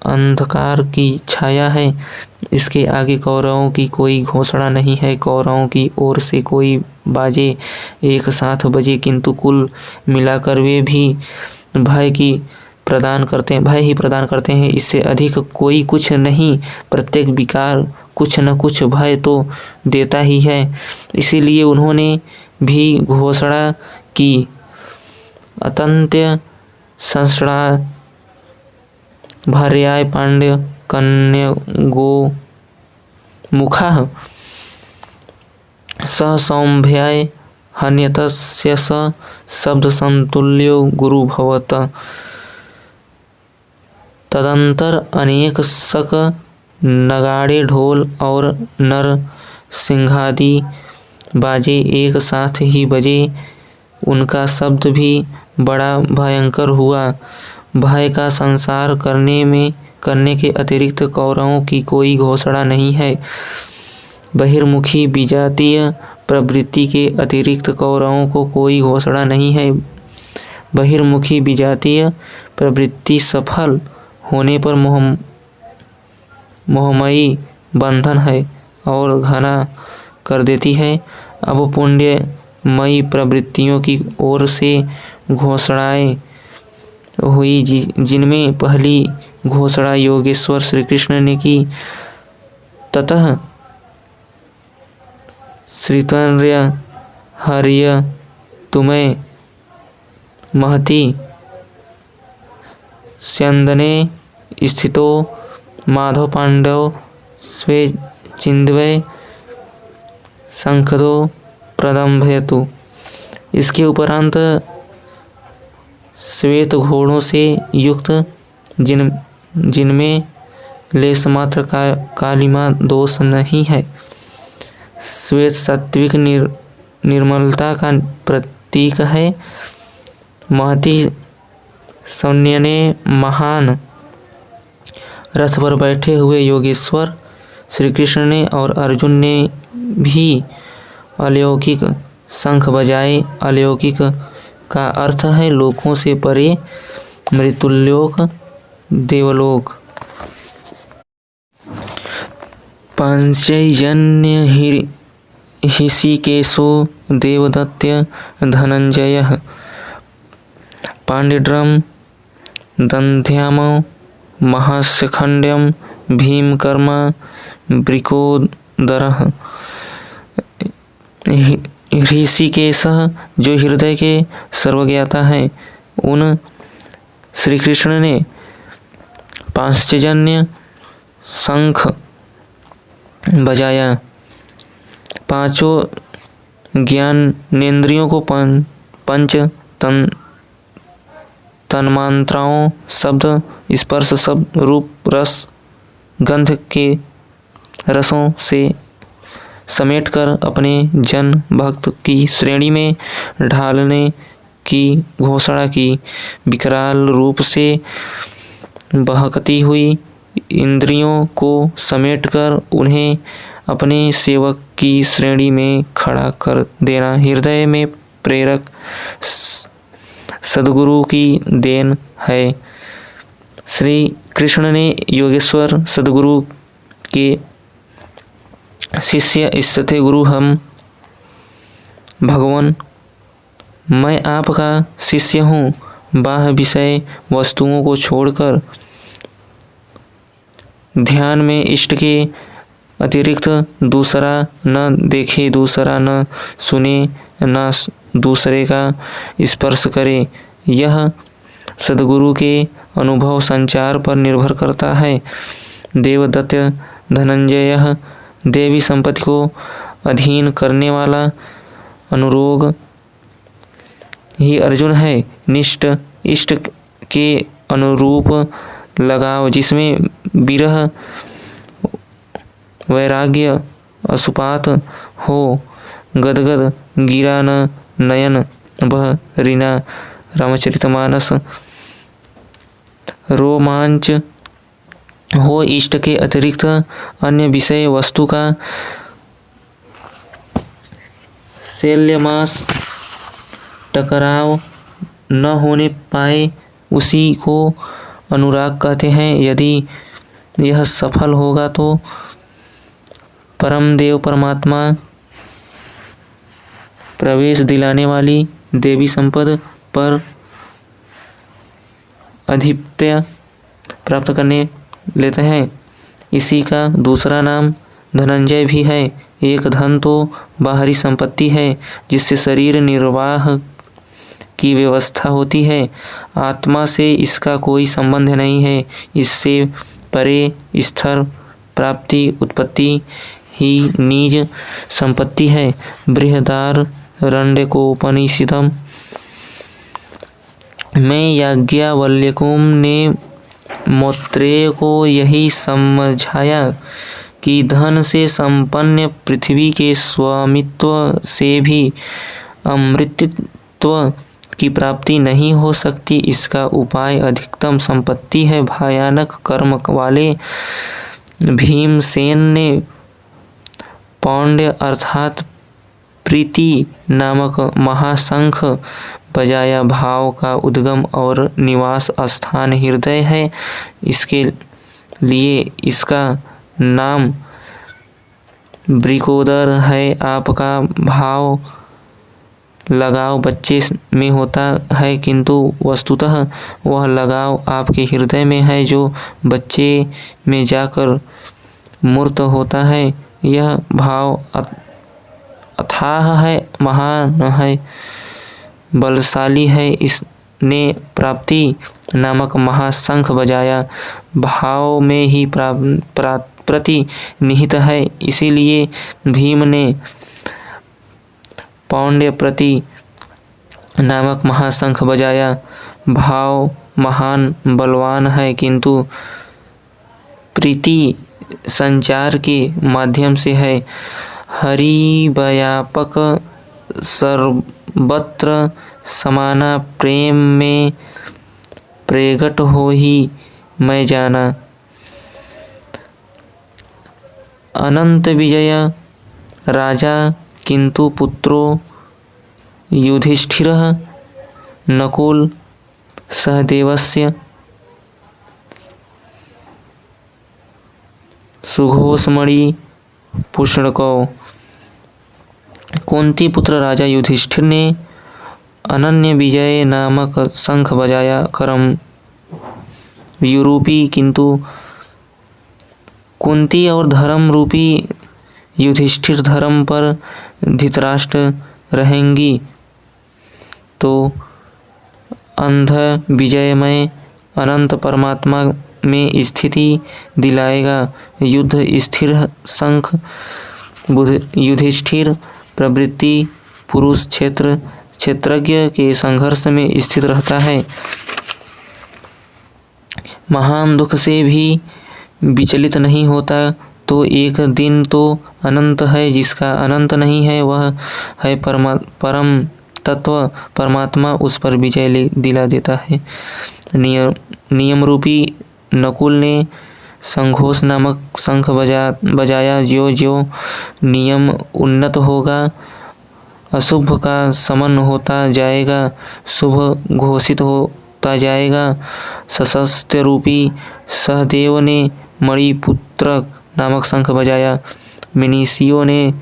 अंधकार की छाया है। इसके आगे कौरवों की कोई घोषणा नहीं है। कौरवों की ओर से कोई बाजे एक साथ बजे, किंतु कुल मिलाकर वे भी भय ही प्रदान करते हैं। इससे अधिक कोई कुछ नहीं। प्रत्येक विकार कुछ न कुछ भय तो देता ही है। इसीलिए उन्होंने भी घोषणा की, अत्यंत संस्था भार्याय पांड्य कन्या गो मुखः स सौम्भ्याय हन्यतस्य स शब्द समतुल्यो गुरु भवत। तदंतर अनेक शक नगाड़े ढोल और नर सिंहादि बाजे एक साथ ही बजे। उनका शब्द भी बड़ा भयंकर हुआ। भय का संसार करने के अतिरिक्त कौरवों की कोई घोषणा नहीं है। बहिर्मुखी विजातीय प्रवृत्ति के अतिरिक्त कौरवों को कोई घोषणा नहीं है। बहिर्मुखी विजातीय प्रवृत्ति सफल होने पर मोहमयी बंधन है और घना कर देती है। अब पुण्यमयी प्रवृत्तियों की ओर से घोषणाएं हुई, जिनमें पहली घोषणा योगेश्वर श्री कृष्ण ने की। ततः श्रीतर्य हर्य तुम्हें महति स्यंदने स्थितो माधव पांडव स्वे चिंदवे संखदो प्रदम्भयतु। इसके उपरांत श्वेत घोड़ों से युक्त, जिनमें लेश मात्र कालिमा दोष नहीं है, श्वेत सात्विक निर्मलता का प्रतीक है। महति सैन्य ने महान रथ पर बैठे हुए योगेश्वर श्री कृष्ण ने और अर्जुन ने भी अलौकिक शंख बजाए। अलौकिक का अर्थ है लोकों से परे, मृत्युलोक, देवलोक। पांचजन्य ऋषिकेशो देवदत्त धनंजयः पांड्यड्रम दन्ध्यामो महाशखण्ड्यं भीमकर्मा वृकोदरः। ऋषिकेश जो हृदय के सर्वज्ञाता है, उन श्री कृष्ण ने पांचजन्य शंख बजाया। पांचों ज्ञानेंद्रियों को पंच तन्मात्राओं शब्द स्पर्श शब्द रूप रस गंध के रसों से समेटकर अपने जन भक्त की श्रेणी में ढालने की घोषणा की। विकराल रूप से बहकती हुई इंद्रियों को समेटकर उन्हें अपने सेवक की श्रेणी में खड़ा कर देना हृदय में प्रेरक सद्गुरु की देन है। श्री कृष्ण ने योगेश्वर सद्गुरु के शिष्य इससे गुरु हम भगवान, मैं आपका शिष्य हूँ। बाह्य विषय वस्तुओं को छोड़कर ध्यान में इष्ट के अतिरिक्त दूसरा न देखे, दूसरा न सुने, न दूसरे का स्पर्श करे। यह सद्गुरु के अनुभव संचार पर निर्भर करता है। देवदत्त धनंजय देवी संपत्ति को अधीन करने वाला अनुरोग ही अर्जुन है। निष्ठ इष्ट के अनुरूप लगाव, जिसमें विरह वैराग्य असुपात हो। गदगद गिरा न नयन बह रीना रामचरितमानस। रोमांच हो, इष्ट के अतिरिक्त अन्य विषय वस्तु का शल्यमास टकराव न होने पाए, उसी को अनुराग कहते हैं। यदि यह सफल होगा तो परम देव परमात्मा प्रवेश दिलाने वाली देवी संपद पर आधिपत्य प्राप्त करने लेते हैं। इसी का दूसरा नाम धनंजय भी है। एक धन तो बाहरी संपत्ति है जिससे शरीर निर्वाह की व्यवस्था होती है। आत्मा से इसका कोई संबंध नहीं है। इससे परे स्थिर प्राप्ति उत्पत्ति ही निज संपत्ति है। बृहदारण्यकोपनिषदम् में याज्ञवल्क्य ने मैत्रेय को यही समझाया कि धन से संपन्न पृथ्वी के स्वामित्व से भी अमृतत्व की प्राप्ति नहीं हो सकती। इसका उपाय अधिकतम संपत्ति है। भयानक कर्म वाले भीमसेन ने पौंड्य अर्थात प्रीति नामक महाशंख बजाया। भाव का उद्गम और निवास स्थान हृदय है, इसके लिए इसका नाम वृकोदर है। आपका भाव लगाव बच्चे में होता है, किंतु वस्तुतः वह लगाव आपके हृदय में है जो बच्चे में जाकर मूर्त होता है। यह भाव अथाह है, महान है, बलशाली है। इसने प्राप्ति नामक महाशंख बजाया। भाव में ही प्रति निहित है, इसीलिए भीम ने पौंड्य प्रति नामक महाशंख बजाया। भाव महान बलवान है, किंतु प्रीति संचार के माध्यम से है। हरि व्यापक सर्वत्र समाना, प्रेम में प्रगट हो ही मैं जाना। अनंत विजय राजा किंतु पुत्रो युधिष्ठिरः नकुल सहदेवस्य सुघोषमणि पुष्णको। कुंती पुत्र राजा युधिष्ठिर ने अनन्य विजय नामक शंख बजाया। कर्म युरूपी किंतु कुंती और धर्म रूपी युधिष्ठिर धर्म पर धृतराष्ट्र रहेंगी तो अंध विजयमय अनंत परमात्मा में स्थिति दिलाएगा। युद्ध स्थिर शंख युधिष्ठिर प्रवृत्ति पुरुष क्षेत्रज्ञ के संघर्ष में स्थित रहता है। महान दुख से भी विचलित नहीं होता। तो एक दिन तो अनंत है, जिसका अनंत नहीं है वह है परम तत्व परमात्मा, उस पर विजय दिला देता है। नियम रूपी नकुल ने संघोष नामक शंख बजाया। ज्यों ज्यों नियम उन्नत होगा, अशुभ का शमन होता जाएगा, शुभ घोषित होता जाएगा। सशस्त्र रूपी सहदेव ने मणिपुत्र नामक शंख बजाया। मनीषियों ने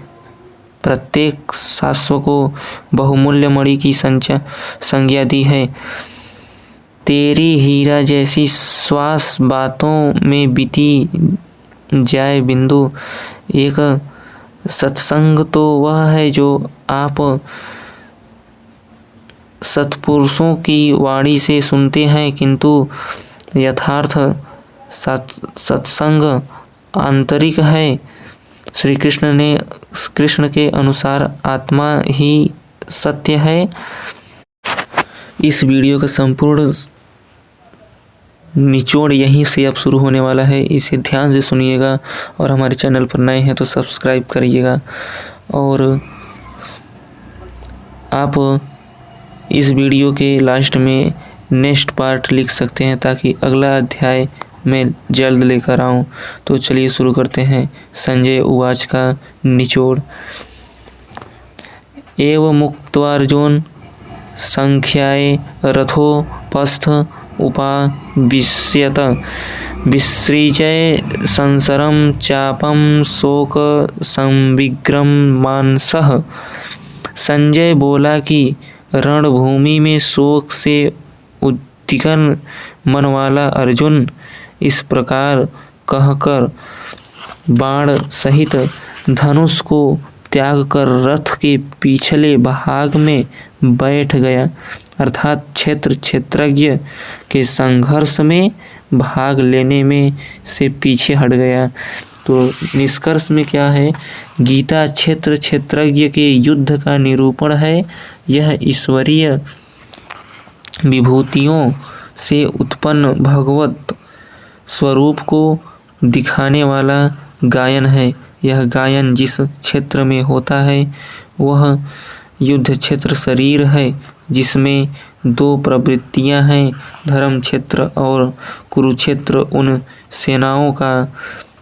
प्रत्येक शाश्व को बहुमूल्य मणि की संज्ञा दी है। तेरी हीरा जैसी श्वास बातों में बीती जाए बिंदु। एक सत्संग तो वह है जो आप सत्पुरुषों की वाणी से सुनते हैं, किंतु यथार्थ सत्संग आंतरिक है। श्री कृष्ण के अनुसार आत्मा ही सत्य है। इस वीडियो का संपूर्ण निचोड़ यहीं से अब शुरू होने वाला है। इसे ध्यान से सुनिएगा और हमारे चैनल पर नए हैं तो सब्सक्राइब करिएगा। और आप इस वीडियो के लास्ट में नेक्स्ट पार्ट लिख सकते हैं ताकि अगला अध्याय मैं जल्द लेकर आऊं। तो चलिए शुरू करते हैं। संजय उवाच का निचोड़। एवं मुक्त्वार्जुन संख्याय रथोपस्थ उपाविश्यत विसृजय संसरं चापम शोक संविग्रम मानसः। संजय बोला कि रणभूमि में शोक से उद्विग्न मन वाला अर्जुन इस प्रकार कहकर बाण सहित धनुष को त्याग कर रथ के पिछले भाग में बैठ गया, अर्थात क्षेत्रज्ञ के संघर्ष में भाग लेने में से पीछे हट गया। तो निष्कर्ष में क्या है? गीता क्षेत्रज्ञ के युद्ध का निरूपण है। यह ईश्वरीय विभूतियों से उत्पन्न भगवत स्वरूप को दिखाने वाला गायन है। यह गायन जिस क्षेत्र में होता है वह युद्ध क्षेत्र शरीर है, जिसमें दो प्रवृत्तियां हैं, धर्म क्षेत्र और कुरुक्षेत्र उन सेनाओं का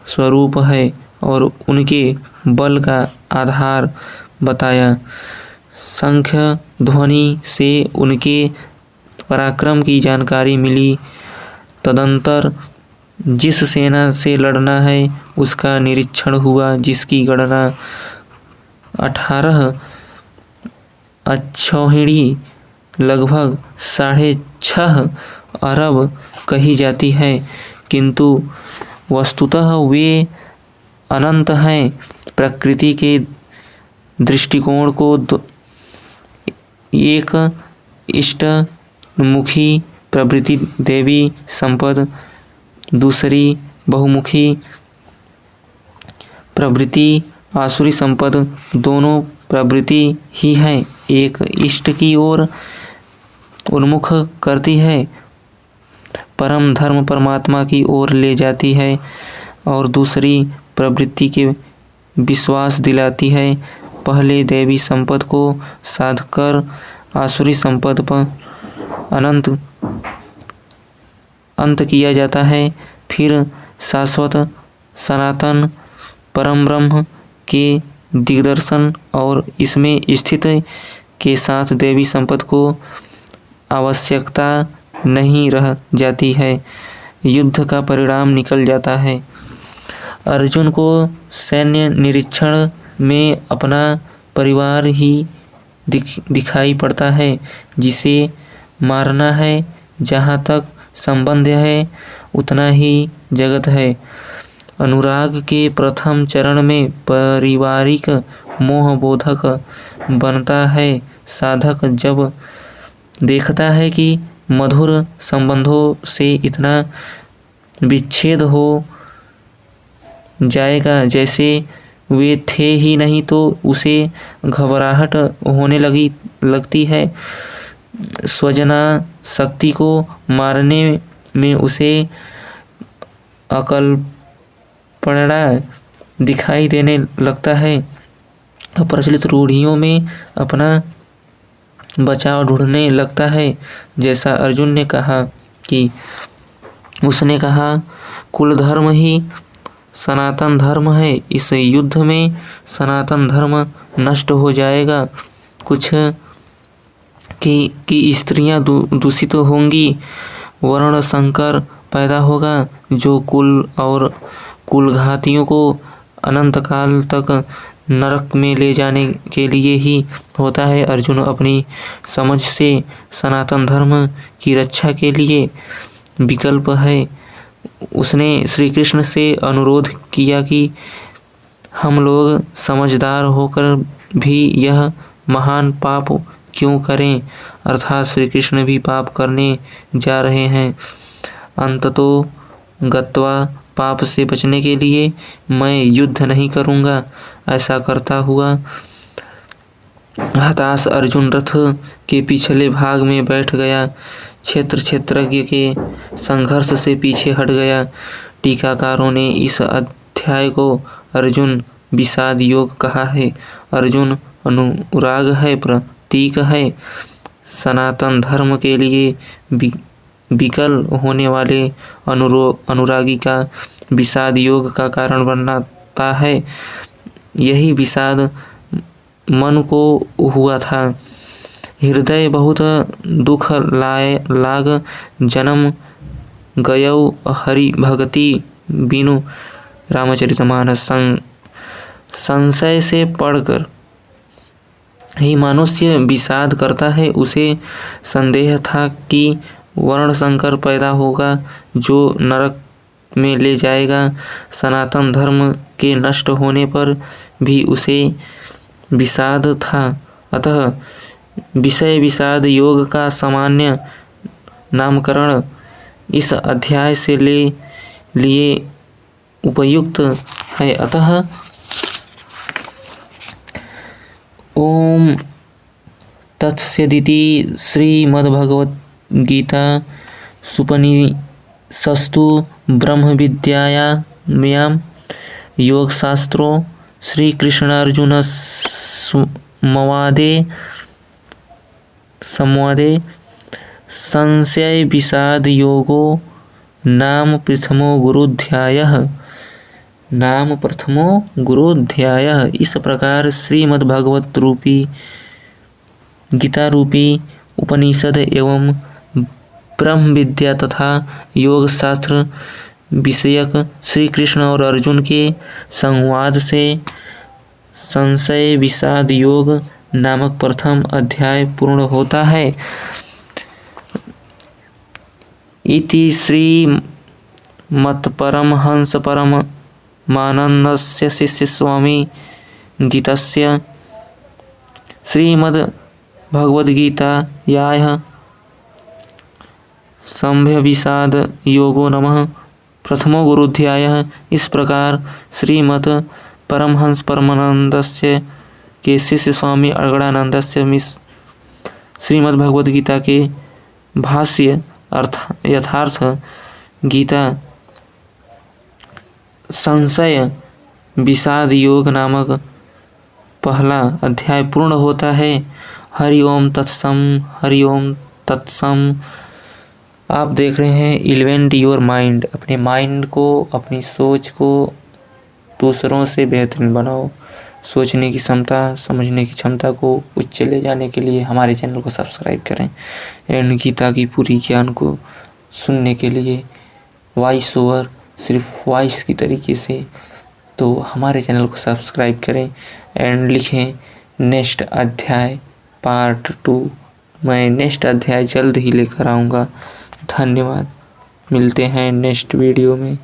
स्वरूप है और उनके बल का आधार बताया। संख्य ध्वनि से उनके पराक्रम की जानकारी मिली। तदंतर जिस सेना से लड़ना है उसका निरीक्षण हुआ, जिसकी गणना 18 अक्षौहिणी लगभग 6.5 अरब कही जाती है, किंतु वस्तुतः वे अनंत हैं। प्रकृति के दृष्टिकोण को एक इष्टमुखी प्रवृत्ति देवी संपद, दूसरी बहुमुखी प्रवृत्ति आसुरी संपद, दोनों प्रवृत्ति ही है। एक इष्ट की ओर उन्मुख करती है, परम धर्म परमात्मा की ओर ले जाती है, और दूसरी प्रवृत्ति के विश्वास दिलाती है। पहले देवी संपद को साधकर आसुरी संपद पर अंत किया जाता है, फिर शाश्वत सनातन परम ब्रह्म के दिग्दर्शन और इसमें स्थित के साथ देवी संपद को आवश्यकता नहीं रह जाती है। युद्ध का परिणाम निकल जाता है। अर्जुन को सैन्य निरीक्षण में अपना परिवार ही दिखाई पड़ता है, जिसे मारना है। जहाँ तक संबंध है उतना ही जगत है। अनुराग के प्रथम चरण में पारिवारिक मोह बोधक बनता है। साधक जब देखता है कि मधुर संबंधों से इतना विच्छेद हो जाएगा जैसे वे थे ही नहीं, तो उसे घबराहट होने लगती है। स्वजना शक्ति को मारने में उसे अकल्पना दिखाई देने लगता है। प्रचलित रूढ़ियों में अपना बचाव ढूंढने लगता है। जैसा अर्जुन ने कहा कि उसने कहा कुल धर्म ही सनातन धर्म है। इस युद्ध में सनातन धर्म नष्ट हो जाएगा। कुछ की स्त्रियां दूषित होंगी, वर्ण संकर पैदा होगा, जो कुल और कुलघातियों को अनंत काल तक नरक में ले जाने के लिए ही होता है। अर्जुन अपनी समझ से सनातन धर्म की रक्षा के लिए विकल्प है। उसने श्री कृष्ण से अनुरोध किया कि हम लोग समझदार होकर भी यह महान पाप क्यों करें, अर्थात श्री कृष्ण भी पाप करने जा रहे हैं। अंततो गत्वा पाप से बचने के लिए मैं युद्ध नहीं करूँगा। ऐसा करता हुआ हताश अर्जुन रथ के पिछले भाग में बैठ गया। क्षेत्रज्ञ के संघर्ष से पीछे हट गया। टीकाकारों ने इस अध्याय को अर्जुन विषाद योग कहा है। अर्जुन अनुराग है, प्रतीक है। सनातन धर्म के लिए विकल होने वाले अनुरागी का विषाद योग का कारण बनता है। यही विषाद मन को हुआ था। हृदय बहुत दुख लाग जन्म गयौ हरि भक्ति बिनु। रामचरितमानस। संशय से पढ़कर ही मनुष्य विषाद करता है। उसे संदेह था कि वर्ण संकर पैदा होगा जो नरक में ले जाएगा। सनातन धर्म के नष्ट होने पर भी उसे विषाद था। अतः विषय विषाद योग का सामान्य नामकरण इस अध्याय से लिए उपयुक्त है। अतः ओम तत्सदिति श्रीमद्भगवद्गीता सुपनिषत्सु ब्रह्म विद्यायां योगशास्त्रो श्रीकृष्णार्जुन संवादे संशय विषाद योगो नाम प्रथमो गुरोध्यायः। इस प्रकार श्रीमद्भागवत रूपी गीता रूपी उपनिषद एवं ब्रह्म विद्या तथा योग शास्त्र विषयक श्री कृष्ण और अर्जुन के संवाद से संशय विषाद योग नामक प्रथम अध्याय पूर्ण होता है। इति श्रीमत्परमहंस परमानन्दस्य शिष्य स्वामी गीतस्य श्रीमद्भगवद्गीतायाः संभय विषाद योगो नमः प्रथमो गुरुध्यायः। इस प्रकार श्रीमद् परमहंस परमानंदस्य के शिष्य स्वामी अगणानंदस्य श्रीमद्भगवद्गीता के भाष्य यथार्थ गीता संशय विषाद योग नामक पहला अध्याय पूर्ण होता है। हरि ओम तत्सम। हरि ओम तत्सम। आप देख रहे हैं इलेवेंट योर माइंड। अपने माइंड को, अपनी सोच को दूसरों से बेहतरीन बनाओ। सोचने की क्षमता, समझने की क्षमता को उच्च ले जाने के लिए हमारे चैनल को सब्सक्राइब करें। एंड गीता की पूरी ज्ञान को सुनने के लिए वॉइस ओवर, सिर्फ वॉइस की तरीके से, तो हमारे चैनल को सब्सक्राइब करें एंड लिखें नेक्स्ट अध्याय पार्ट 2। मैं नेक्स्ट अध्याय जल्द ही लेकर आऊँगा। धन्यवाद। मिलते हैं नेक्स्ट वीडियो में।